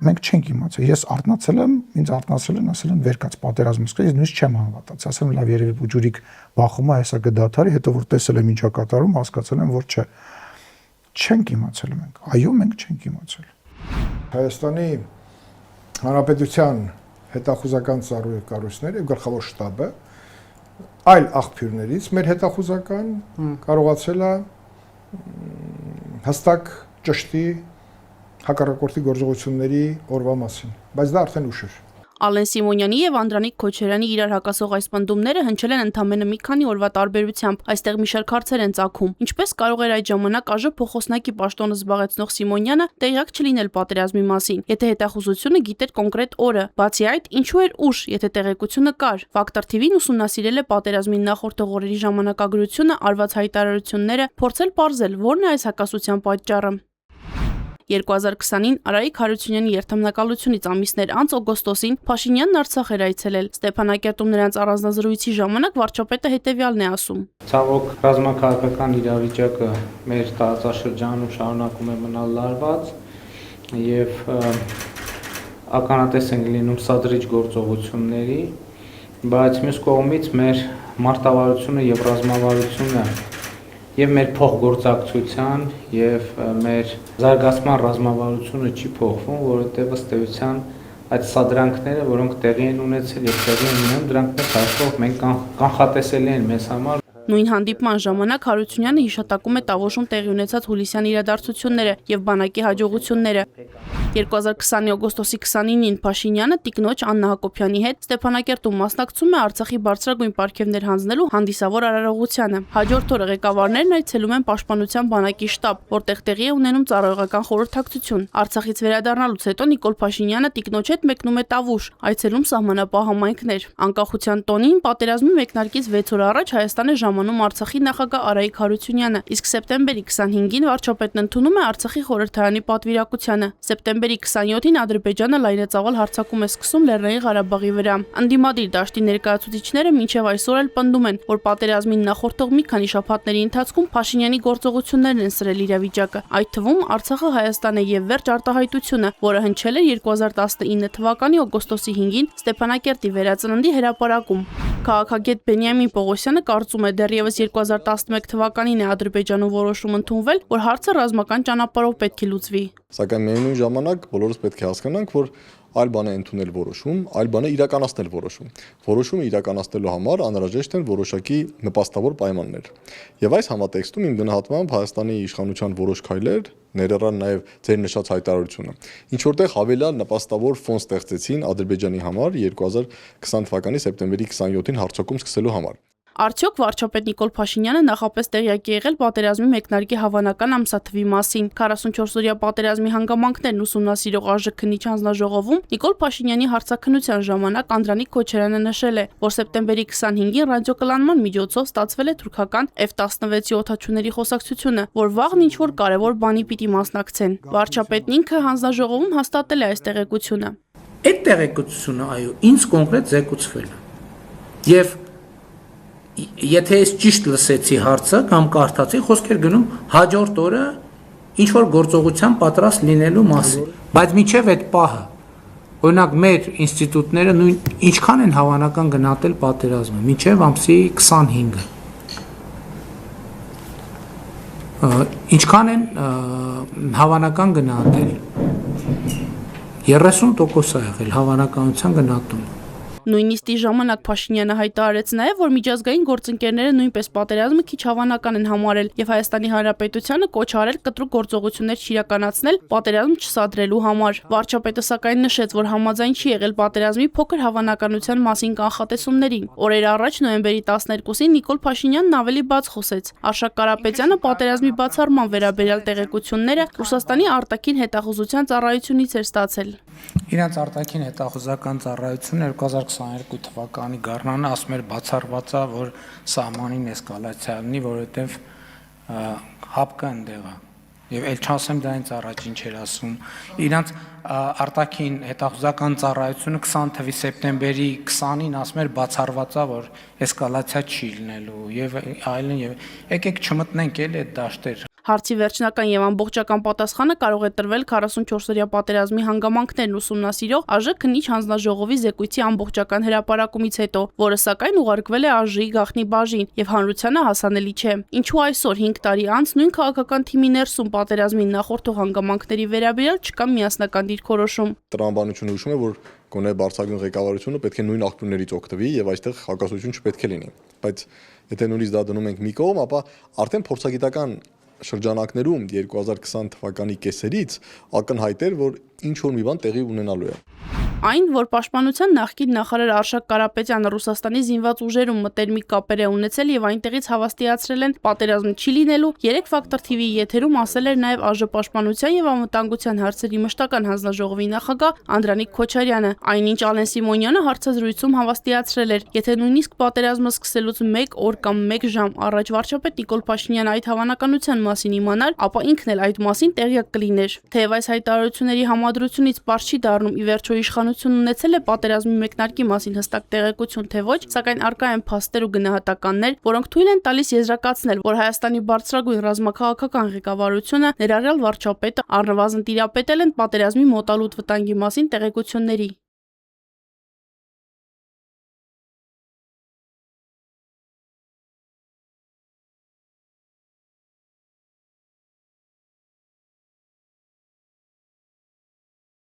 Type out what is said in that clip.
մենք չենք իմացել։ Ես արթնացել եմ, ինձ արթնացել են, ասել են վեր կաց պատերազմը սկսել, ես նույնիսկ չեմ հավատացել։ Ասել եմ լավ, երևի բուջուրիկ բախում է, հեսա կդադարի, հետո որ տեսել եմ ինչա կատարում, հասկացել եմ, որ չէ։ Չենք իմացել մենք։ Այո, մենք չենք իմացել։ Հայաստանի Հանրապետության հետախուզական ծառայության կառույցները եւ գլխավոր շտաբը այլ աղբյուրներից մեր հետախուզական կարողացել է հստակ ճշտի հակառակորդի գործողությունների օրվա մասին, բայց դա արդեն ուշ էր։ Ալեն Սիմոնյանի եւ Անդրանիկ Քոչարյանի իրար հակասող այս պնդումները հնչել են ընդամենը մի քանի օրվա տարբերությամբ, այստեղ մի շարք հարցեր են ծագում։ Ինչպես կարող էր այդ ժամանակ ԱԺ փոխոսնակի պաշտոնը զբաղեցնող Սիմոնյանը տեղյակ չլինել պատերազմի մասին, եթե հետախուզությունը գիտեր կոնկրետ օրը։ Բացի այդ, ինչու էր ուշ, եթե տեղեկությունը կար։ Ֆակտոր TV-ն ուսումնասիրել է պատերազմին նախորդող օրերի ժամանակագրությունը, արված հայտարարությունները, փորձել պարզել, որն է այս հակասության պատճառը։ 2020-ին Արայիկ Հարությունյանի երթամնակալությունից ամիսներ անց օգոստոսին Փաշինյանն Արցախ էր այցելել։ Ստեփանակերտում նրանց առանձնազրույցի ժամանակ վարչապետը հետևյալն է ասում. Ցավոք, ռազմաքաղաքական իրավիճակը մեր տարածաշրջանում շարունակում է մնալ լարված եւ ականատես ենք լինում սադրիչ գործողությունների, բայց մյուս կողմից մեր մարտավարությունը եւ ռազմավարությունը եւ մեր փոխգործակցության եւ մեր զարգացման ռազմավարությունը չի փոխվում, որովհետեւ ըստ էության այդ սադրանքները, որոնք տեղի են ունեցել եւ տեղի են ունենում, դրանք մեծ հաշվով մենք կանխատեսելի են մեզ համար։ Նույն հանդիպման ժամանակ Հարությունյանը հիշատակում է Տավուշում տեղի ունեցած հուլիսյան իրադարձությունները եւ բանակի հաջողությունները։ 2020-ի օգոստոսի 29-ին Փաշինյանը տիկնոջ Աննա Հակոբյանի հետ Ստեփանակերտում մասնակցում է Արցախի բարձրագույն պարգևներ հանձնելու հանդիսավոր արարողությանը։ Հաջորդ օրը ղեկավարներն այցելում են Պաշտպանության բանակի շտաբ, որտեղ տեղի է ունենում ծառայողական խորհրդակցություն։ Արցախից վերադառնալուց հետո Նիկոլ Փաշինյանը տիկնոջ հետ մեկնում է Տավուշ, այցելում սահմանապահ համայնքներ։ Անկախության տոնին պատերազմի մեկնարկից 6 օր առաջ Հայաստան է ժամանում Արցախի նախագահ Արայիկ Հարությունյանը, իսկ սեպտեմբերի 25-ին վարչապետն ընդունում է Արցախի խորհրդարանի պատվիրակությանը։ Սեպտեմբերի 27-ին Ադրբեջանը լայնածավալ հարձակում է սկսում Լեռնային Ղարաբաղի վրա։ Ընդդիմադիր դաշտի ներկայացուցիչները մինչև այսօր էլ պնդում են, որ պատերազմին նախորդող մի քանի շաբաթների ընթացքում Փաշինյանի գործողություններն են սրել իրավիճակը, այդ թվում Արցախը Հայաստան է եւ վերջ արտահայտությունը, որը հնչել է 2019 թվականի օգոստոսի 5-ին Ստեփանակերտի վերածննդի հրապարակում։ Քաղաքագետ Բենյամին Պողոսյանը կարծում է, դեռևս 2011 թվականին է Ադրբեջանում որոշում ընդունվել, որ հարցը ռազմական ճանապարհով պետք է լուծվի։ Սակայն միևնույն ժամանակ բոլորս պետք է հասկանանք, որ այլ բան է ընդունել որոշում, այլ բան է իրականացնել որոշում։ Որոշումը իրականացնելու համար անհրաժեշտ են որոշակի նպաստավոր պայմաններ։ Եվ այս համատեքստում իմ գնահատմամբ Հայաստանի իշխանության որոշ քայլեր ներառան նաև ձեր նշած հայտարարությունը, ինչ որտեղ հավելյալ նպաստավոր ֆոն ստեղծեցին Ադրբեջանի համար 2020 թվականի սեպտեմբերի 27-ին հարձակում սկսելու համար։ Արդյոք վարչապետ Նիկոլ Փաշինյանը նախապես տեղյակ է եղել պատերազմի մեկնարկի հավանական ամսաթվի մասին։ 44-օրյա պատերազմի հանգամանքներն ուսումնասիրող ԱԺ քննիչ հանձնաժողովում Նիկոլ Փաշինյանի հարցաքննության ժամանակ Անդրանիկ Քոչարյանը նշել է, որ սեպտեմբերի 25-ին ռադիոկլանման միջոցով ստացվել է թուրքական F-16-ի օդաչուների խոսակցությունը, որ վաղն ինչ-որ կարևոր բանի պիտի մասնակցեն։ Վարչապետն ինքը հանձնաժողովում հաստատել է այս տեղեկությունը։ Այդ տեղեկությունը, այո, ինձ կոնկրետ զեկուցվել է։ Եվ եթե ես ճիշտ լսեցի հարցը կամ կարդացի, խոսքեր գնում հաջորդ օրը ինչ որ գործողության պատրաստ լինելու մասին։ Բայց մինչև այդ պահը, օրինակ մեր ինստիտուտները նույն ինչքան են հավանական գնահատել պատերազմը, մինչև ամսի 25-ը։ Ինչքան են հավանական գնահատել։ 30% է եղել հավանականության գնահատումը։ Նույնիսկ ի ժամանակ Փաշինյանը հայտարարեց նաև, որ միջազգային գործընկերները նույնպես պատերազմը քիչ հավանական են համարել եւ Հայաստանի Հանրապետությանը կոչ արել կտրուկ գործողություններ չիրականացնել պատերազմ չսադրելու համար։ Վարչապետը սակայն նշեց, որ համաձայն չի եղել պատերազմի փոքր հավանականության մասին կանխատեսումներին։ Օրեր առաջ նոյեմբերի 12-ին Նիկոլ Փաշինյանն ավելի բաց խոսեց։ Արշակ Կարապետյանը պատերազմի բացառման վերաբերյալ տեղեկությունները Ռուսաստանի արտաքին հետախուզության ծառայությունից էր ստացել։ Իրանց արտաքին հետախուզական ծառայությունը 2022 թվականի գարնանը ասում էր բացառված է, որ սահմանին էսկալացիա լինի, որովհետև հապկը ընդեղ է։ Եվ էլ չասեմ դա ինձ առաջ ինչ էր ասում։ Իրանց արտաքին հետախուզական ծառայությունը 20 թվականի սեպտեմբերի 20-ին ասում էր բացառված է, որ էսկալացիա չի լինելու եւ այլն եւ եկեք չմտնենք էլի այդ դաշտեր։ Հարցի վերջնական եւ ամբողջական պատասխանը կարող է տրվել 44-օրյա պատերազմի հանգամանքներն ուսումնասիրող ԱԺ քննիչ հանձնաժողովի զեկույցի ամբողջական հրապարակումից հետո, որը սակայն ուղարկվել է ԱԺ-ի գաղտնի բաժին եւ հանրությանը հասանելի չէ։ Ինչու այսօր 5 տարի անց նույն քաղաքական թիմի ներսում պատերազմին նախորդող հանգամանքների վերաբերյալ չկա միասնական դիրքորոշում։ Տրամաբանությունը հուշում է, որ գոնե բարձրագույն ղեկավարությունը պետք է նույն աղբյուրներից օգտվի եւ այստեղ հակասություն չպետք է լինի։ Բայց եթե նույնիսկ դա դնում ենք մի կողմ, ապա արդեն փորձագիտական շրջանակներում 2020 թվականի կեսերից ակնհայտ էր, որ ինչ որ մի բան տեղի ունենալու է։ Այն, որ Պաշտպանության նախկին նախարար Արշակ Կարապետյանը Ռուսաստանի զինված ուժերում մտերմիկ կապեր է ունեցել եւ այնտեղից հավաստիացրել են պատերազմ չի լինելու, 3 ֆակտոր TV-ի եթերում ասել էր նաեւ ԱԺ Պաշտպանության եւ անվտանգության հարցերի մշտական հանձնաժողովի նախագահ Անդրանիկ Քոչարյանը, այնինչ Ալեն Սիմոնյանը հարցազրույցում հավաստիացրել էր, եթե նույնիսկ պատերազմը սկսելուց 1 օր կամ 1 ժամ առաջ վարչապետ Նիկոլ Փաշինյանը այդ հավանականության մասին իմանար, ապա ինքն էլ այդ մասին տեղյակ կլիներ։ Թեև այս հայտարարությունների համադրությունից պարզ չի դառնում ի վերջո իշխանություն ունեցել է պատերազմի մեկնարկի մասին հստակ տեղեկություն թե ոչ, սակայն արկա են փաստեր ու գնահատականներ, որոնք թույլ են տալիս եզրակացնել, որ Հայաստանի բարձրագույն ռազմաքաղաքական ղեկավարությունը, ներառյալ վարչապետը, առնվազն տիրապետել են պատերազմի մոտալուտ վտանգի մասին տեղեկությունների։